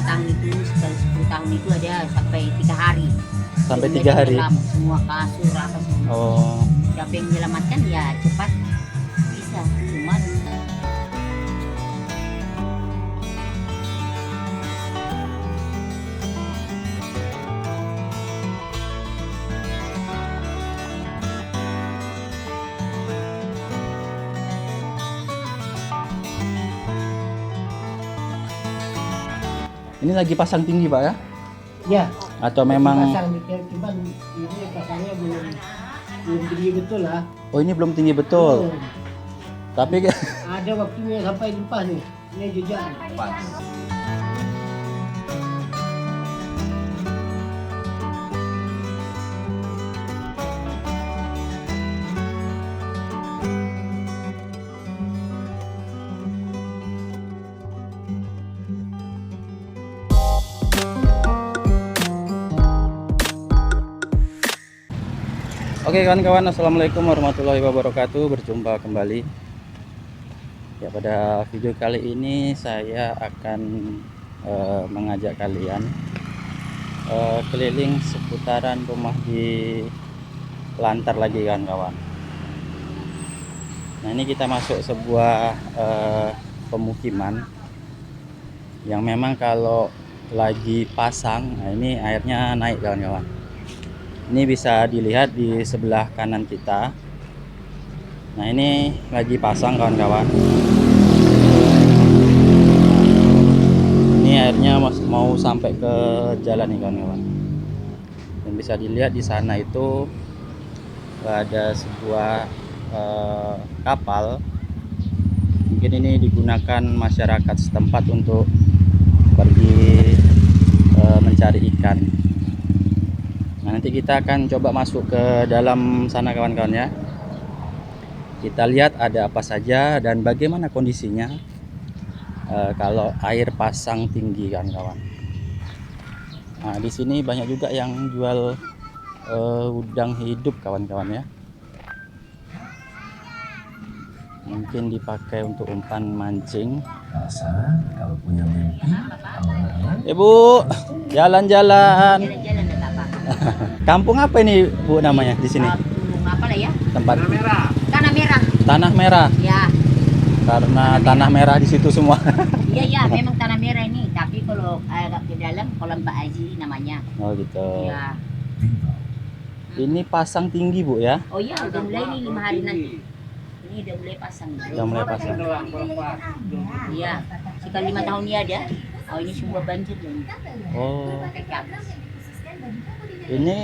tahun itu, sekali 10 tahun itu ada sampai 3 hari. Sampai Jadi 3 hari. tenggelam, semua kasur apa semua. Oh. Siapa yang menyelamatkan ya cepat bisa, cuman Ini lagi pasang tinggi Pak ya? Ya. Atau memang Pasang cuman ini pasangnya belum tinggi betul lah. oh ini belum tinggi betul. Belum. Tapi Ada waktunya sampai lepas nih. Ini jejak. Oke kawan-kawan, assalamualaikum warahmatullahi wabarakatuh. Berjumpa kembali. Ya, pada video kali ini saya akan mengajak kalian keliling seputaran rumah di Lantar lagi kawan-kawan. Nah ini kita masuk sebuah pemukiman yang memang kalau lagi pasang, nah ini airnya naik kawan-kawan. Ini bisa dilihat di sebelah kanan kita. Nah ini lagi pasang kawan-kawan. Ini airnya mau sampai ke jalan nih kawan-kawan. Dan bisa dilihat di sana itu ada sebuah kapal. Mungkin ini digunakan masyarakat setempat untuk pergi mencari ikan. Nah, nanti kita akan coba masuk ke dalam sana kawan-kawan ya. Kita lihat ada apa saja dan bagaimana kondisinya kalau air pasang tinggi kawan-kawan. Nah, di sini banyak juga yang jual udang hidup kawan-kawan ya. Mungkin dipakai untuk umpan mancing. Kalau punya mimpi, Ibu, jalan-jalan. jalan-jalan enggak apa-apa. Kampung apa ini Bu namanya di sini? Kampung apa lah ya? Tempat Tanah Merah. Tanah Merah. Ya, Karena tanah merah di situ semua. iya memang Tanah Merah ini, tapi kalau agak ke dalam Kolam Mbak Aji namanya. Oh gitu. Ya. Ini pasang tinggi Bu ya? Oh iya, udah mulai nih 5 hari nanti. Ini udah mulai pasang. Udah mulai pasang. Iya, sekali 5 tahun ya ada. Oh ini semua banjir loh. Ini. Oh. Ini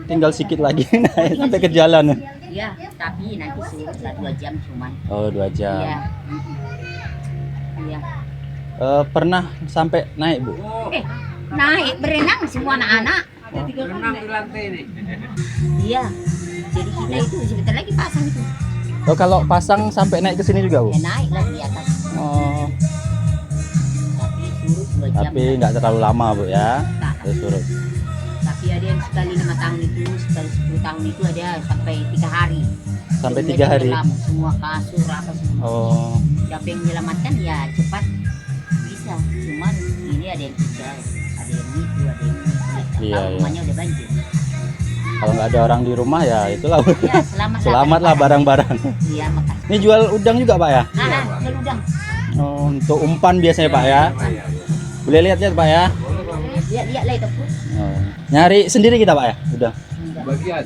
tinggal sedikit lagi naik sampai ke jalan. Iya, tapi nanti surut lah 2 jam cuman. Oh 2 jam. Iya. Iya. Pernah sampai naik Bu? Naik berenang semua anak-anak. Renang di lantai ini. Iya. Jadi kita itu sebentar lagi pasang itu. Oh kalau pasang sampai naik ke sini juga Bu? Ya naik lah di atas. Oh. Tapi surut 2 jam. Tapi nggak terlalu lama Bu ya? Tak. Terus surut. Tapi ada yang sekali 5 tahun itu, sekali 10 tahun itu ada sampai 3 hari. Sampai Jadi 3 hari. tenggelam, semua kasur apa semua. Oh. Siapa yang menyelamatkan ya cepat bisa. Cuman ini ada yang tinggal, ada yang itu, ada yang ini. Iya, Tahu iya. rumahnya udah banjir. Kalau nggak ada orang di rumah ya itulah. Ya Selamatlah barang-barang. Iya makasih. Ini jual udang juga Pak ya? Nah, udang. Oh, untuk umpan biasanya Pak ya? Boleh lihat-lihat Pak ya? Lihat lah itu. Oh. Nyari sendiri kita Pak ya? Udah. bagian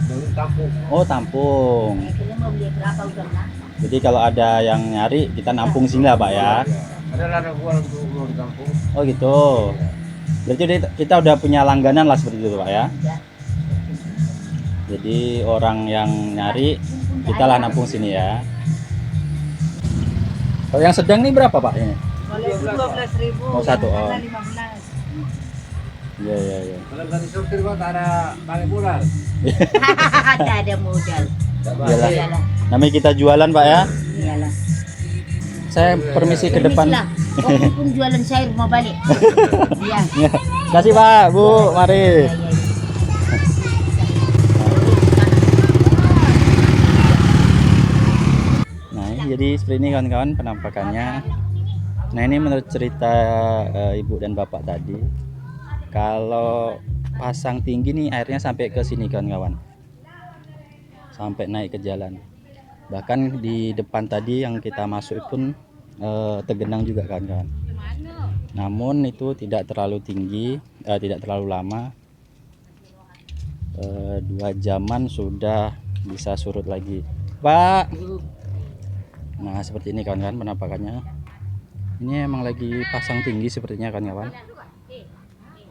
dari kampung. Oh tampung. Kita mau beli berapa udang lah? Jadi kalau ada yang nyari kita nampung sini lah Pak ya? Ada ladang gua untuk di kampung. Oh gitu. Berarti kita udah punya langganan lah seperti itu Pak ya? Ya. Jadi orang yang nyari kita lah nampung sini ya. Kalau yang sedang nih berapa Pak ini? Kalau itu 12.000. Oh, satu, oh. Karena 15. Iya iya iya. Kalau nggak disortir gua tak ada balik modal. Tak ada modal. Iyalah. Iyalah. Namanya kita jualan Pak ya. Iyalah. Saya permisi ke depan. Permisilah. Oh, pun jualan sayur mau balik. Iya. Ya. Kasih Pak, Bu, mari. Iya, iya. Nah, jadi seperti ini kawan-kawan penampakannya. Nah ini menurut cerita ibu dan bapak tadi, kalau pasang tinggi nih airnya sampai ke sini kawan-kawan, sampai naik ke jalan. Bahkan di depan tadi yang kita masuk pun tergenang juga kawan-kawan. Namun itu tidak terlalu tinggi, tidak terlalu lama. 2 jaman sudah bisa surut lagi, Pak. Nah seperti ini kawan-kawan penampakannya. Ini emang lagi pasang tinggi sepertinya kawan-kawan.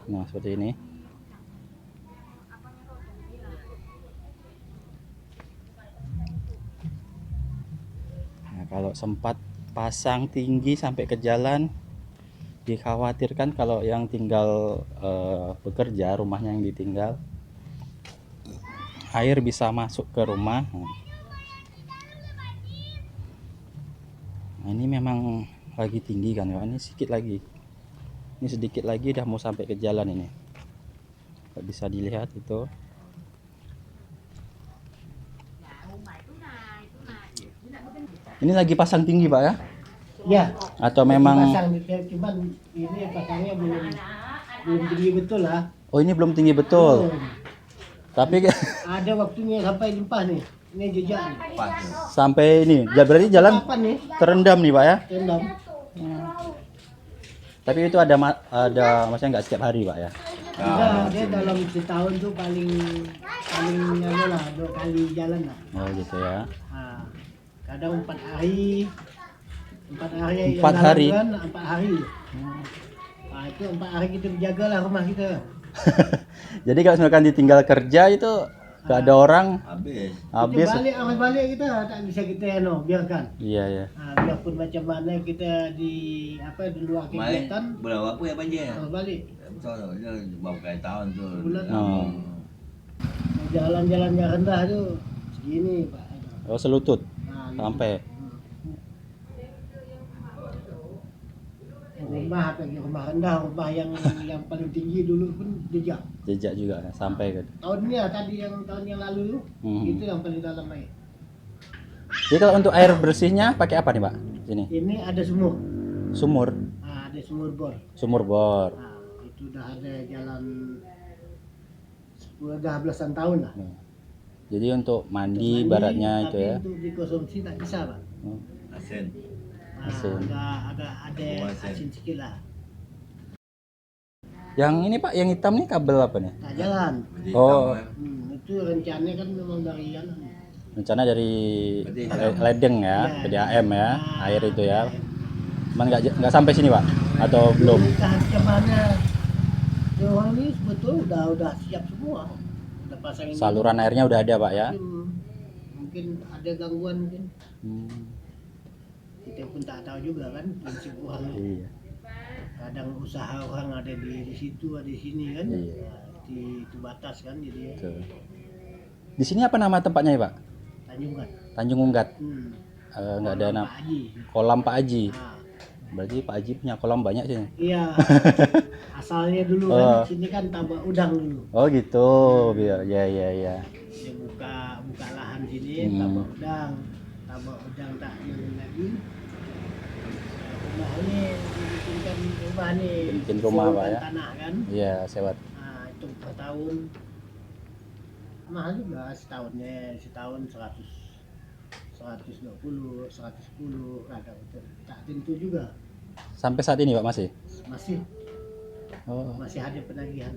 Nah seperti ini. Nah kalau sempat pasang tinggi sampai ke jalan, dikhawatirkan kalau yang tinggal bekerja, rumahnya yang ditinggal, air bisa masuk ke rumah. Nah ini memang lagi tinggi kan ya, ini sedikit lagi, ini sedikit lagi udah mau sampai ke jalan ini. Nggak bisa dilihat itu. Ini lagi pasang tinggi Pak ya? Ya. Atau memang Pasang, cuman ini pasangnya belum tinggi betul lah. oh ini belum tinggi betul. Tapi Ada waktunya sampai limpah nih. Ini jejak nih. sampai ini berarti jalan Kapan nih? terendam nih Pak ya? Tendam. Tapi itu ada maksudnya nggak setiap hari Pak ya? Enggak, dia dalam setahun tuh paling anu lah 2 kali jalan lah. Oh gitu ya. Nah, kadang 4 hari. 4 hari. 4 hari? 4 hari. Nah, itu 4 hari kita menjaga lah rumah kita. Jadi kalau misalkan ditinggal kerja itu gak ada orang, habis. Kita balik kita tak bisa kita biarkan. Iya ya. Nah, biarpun macam mana kita di luar kegiatan, Berapa ya banjir? harus balik. Betul, dia bawa kayak tahun tuh. Bulan. Oh. Jalan-jalan yang rendah tuh segini Pak. Oh selutut Nah, sampai. rumah rendah, rumah yang paling tinggi dulu pun jejak. Jejak juga ya, sampai ke. Tahunnya tadi tahun yang lalu itu yang paling dalam air. Jadi kalau untuk air bersihnya pakai apa nih Pak? Sini. Ini ada sumur. Sumur. Nah, ada sumur bor. Sumur bor. Nah, itu udah ada jalan udah belasan tahun lah. Jadi untuk mandi baratnya itu tapi ya. untuk dikonsumsi tak bisa Pak. Asin. Nah, Asin. agak ada asin sedikit lah. Yang ini Pak, yang hitam nih kabel apa nih? Tak jalan. Oh, Itu rencananya kan memang dari rencana dari ledeng ya, PDAM ya, air itu ya. Cuman nggak sampai sini Pak? Atau belum? Entah macam mana. Orang ini betul udah siap semua. Udah pasang ini. Saluran airnya udah ada Pak ya? Mungkin ada gangguan mungkin. Hmm, Kita pun tak tahu juga kan prinsip orang. iya. Kadang usaha orang ada di situ, ada di sini kan. Iya. Itu batas kan jadi Betul. Di sini apa nama tempatnya ya Pak? Tanjungan. Tanjung Unggat. Nggak ada nama. Pak Haji. Kolam Pak Haji. Nah, Berarti Pak Haji punya kolam banyak sih. iya. Asalnya dulu kan sini kan tambak udang dulu. Oh gitu, biar ya. Dia buka lahan sini tambak udang tak yang lagi. Rumah ini dibikinkan rumah nih. Bikin rumah Pak ya? Tanah kan. Iya, sewa. Nah itu per tahun mahal juga setahun 120, 110 kadang tak tentu juga. Sampai saat ini Pak masih? Masih Oh. ada penagihan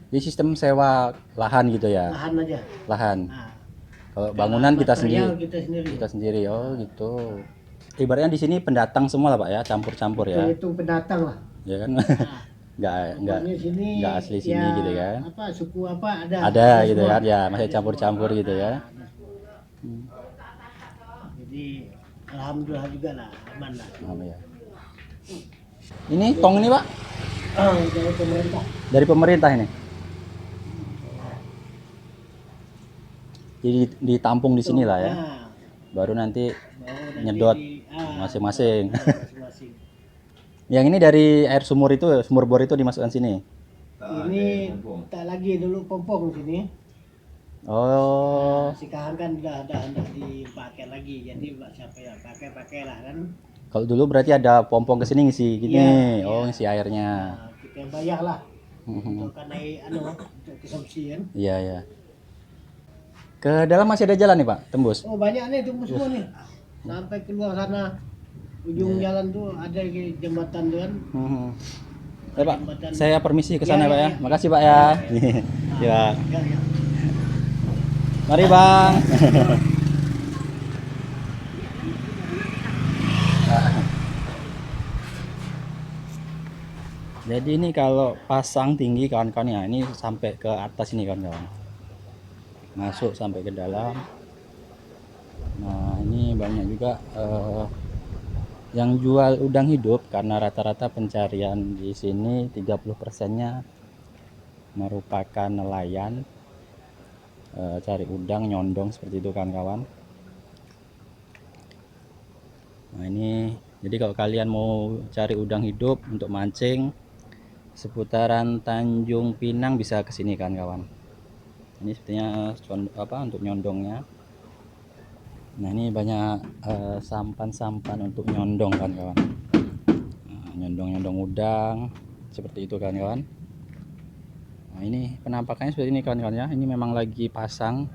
Jadi sistem sewa lahan gitu ya? lahan aja. Lahan. Nah, Kalau bangunan kita material sendiri. Kita sendiri. Oh gitu. Ibaratnya di sini pendatang semua lah Pak ya, campur-campur ya. Hitung pendatang lah. Ya kan? Nah, nggak asli sini ya, gitu kan? Suku apa ada? Ada gitu semua. kan? Ya masih campur-campur gitu ya. Jadi alhamdulillah juga lah, aman lah. Oh, ya. Ini tong ini Pak Dari pemerintah. dari pemerintah ini. Jadi ditampung di sini lah ya. Nah, Baru nanti baru nanti nyedot masing-masing. masing-masing. Yang ini dari air sumur itu, sumur bor itu dimasukkan sini. Ini tak lagi dulu pompong sini. Oh, Sekarang kan udah hendak dipakai lagi. Jadi siapa yang pakai lah kan. Kalau dulu berarti ada pompong ke sini ngisi gini. Iya, Oh, iya. ngisi airnya. Nah, kita yang bayar lah Mhm. untuk karena untuk konsumsi kan. Iya, ya. Ke dalam masih ada jalan nih, Pak, tembus. Oh banyak nih tunggu semua nih. Sampai keluar sana ujung Iya. jalan tuh ada jembatan tuh kan. Mhm. Pak, Jembatan. saya permisi ke sana, Iya, Pak iya, ya. iya. Makasih, Pak ya. Ya. Ya, ya. Mari, Bang. Jadi ini kalau pasang tinggi kawan-kawan ya, ini sampai ke atas ini kawan-kawan. Masuk sampai ke dalam. Nah, ini banyak juga yang jual udang hidup karena rata-rata pencarian di sini 30%-nya merupakan nelayan. Cari udang nyondong seperti itu kawan-kawan. Nah, ini jadi kalau kalian mau cari udang hidup untuk mancing seputaran Tanjung Pinang bisa ke sini kawan-kawan. Ini sepertinya untuk nyondongnya. Nah, ini banyak sampan-sampan untuk nyondong kawan-kawan. Nah, nyondong-nyondong udang seperti itu kawan-kawan. Nah, ini penampakannya seperti ini kawan-kawan ya. Ini memang lagi pasang.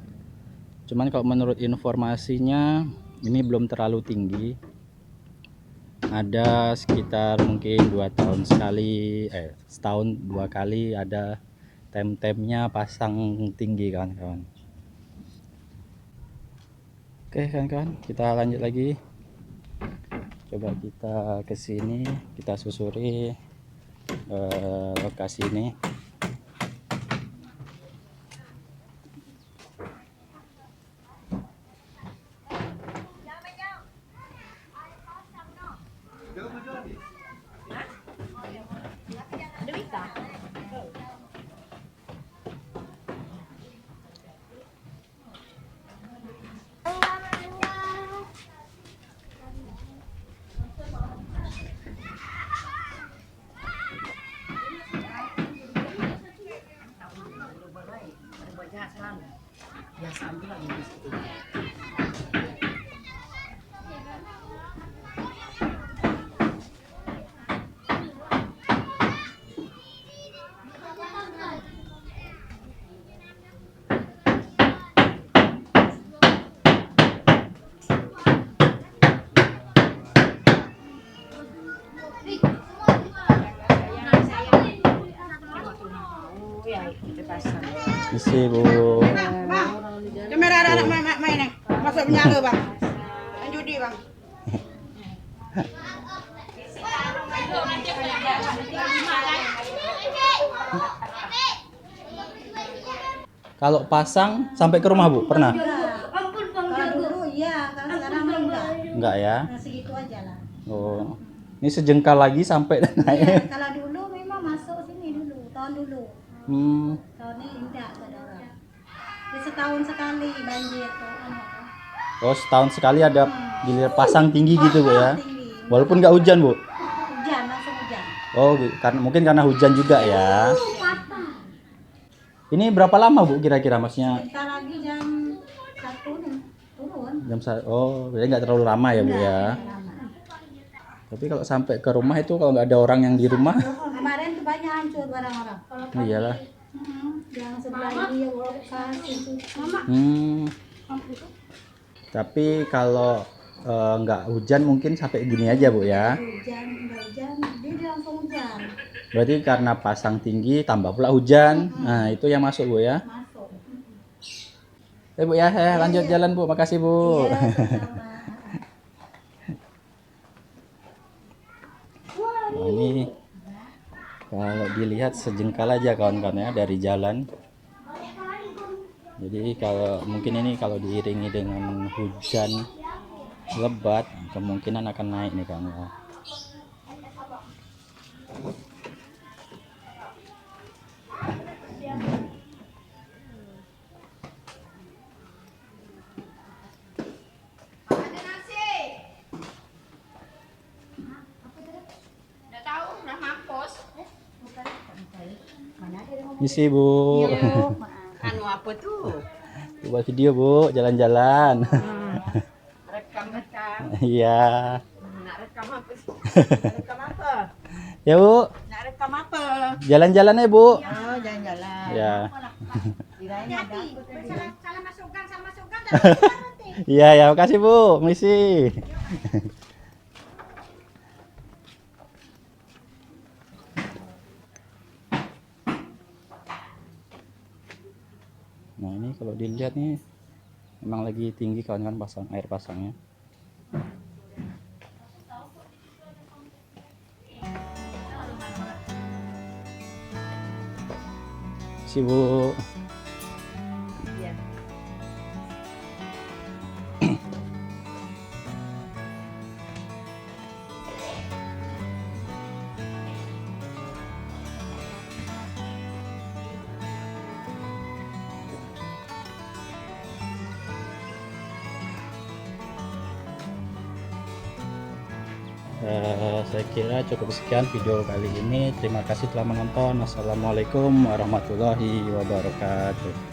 Cuman kalau menurut informasinya ini belum terlalu tinggi. Ada sekitar mungkin 2 tahun sekali, setahun 2 kali ada tem-temnya pasang tinggi kawan-kawan. Oke kawan-kawan, kita lanjut lagi. Coba kita ke sini, kita susuri lokasi ini. Isi Bu. Kamera ada anak main nih. Masuk menyala bang. Main judi bang. Kalau pasang sampai ke rumah Bu, pernah? Kalau dulu iya, kalau sekarang mah enggak. Enggak ya? Nah, segitu aja lah. Oh. Ini sejengkal lagi sampai Iya, naik. kalau dulu memang masuk sini dulu, tahun dulu. Hmm. Tahun ini enggak saudara. Jadi setahun sekali banjir tuh. Oh, setahun sekali ada giliran pasang tinggi gitu Bu ya. Tinggi. Walaupun nggak hujan Bu. Hujan, langsung hujan. Oh, karena mungkin karena hujan juga ya. Ini berapa lama Bu kira-kira maksudnya? Bentar lagi jam 1 nih, turun. Oh, jadi nggak terlalu lama ya Bu ya. Lama. Tapi kalau sampai ke rumah itu kalau nggak ada orang yang di rumah, Kemarin tuh banyak hancur barang-barang. iyalah. Yang sebelah ini kulkas itu. Hmm. Tapi kalau nggak hujan mungkin sampai gini aja Bu ya. Hujan, enggak hujan, dia langsung hujan. Berarti karena pasang tinggi tambah pula hujan. Nah, itu yang masuk Bu ya. Masuk. Bu ya, saya lanjut jalan Bu. Makasih Bu. Iya, sama. Nah, ini kalau dilihat sejengkal aja kawan-kawan ya dari jalan. Jadi kalau mungkin ini kalau diiringi dengan hujan lebat kemungkinan akan naik nih kawan-kawan. Misi Bu. Anu apa tuh? Buat video Bu, jalan-jalan. Rekam-rekam. Iya. Nak rekam rekam apa sih? Rekam apa? Ya Bu, Nak rekam apa? jalan-jalan ya Bu. Oh, jalan-jalan. Ya, Kirain ada apa tadi. Salah masuk gang nanti. iya ya, makasih Bu, misi. Nah ini kalau dilihat nih, memang lagi tinggi kawan-kawan pasang air pasangnya. Bu. Iya. Saya kira cukup sekian video kali ini. Terima kasih telah menonton. Assalamualaikum warahmatullahi wabarakatuh.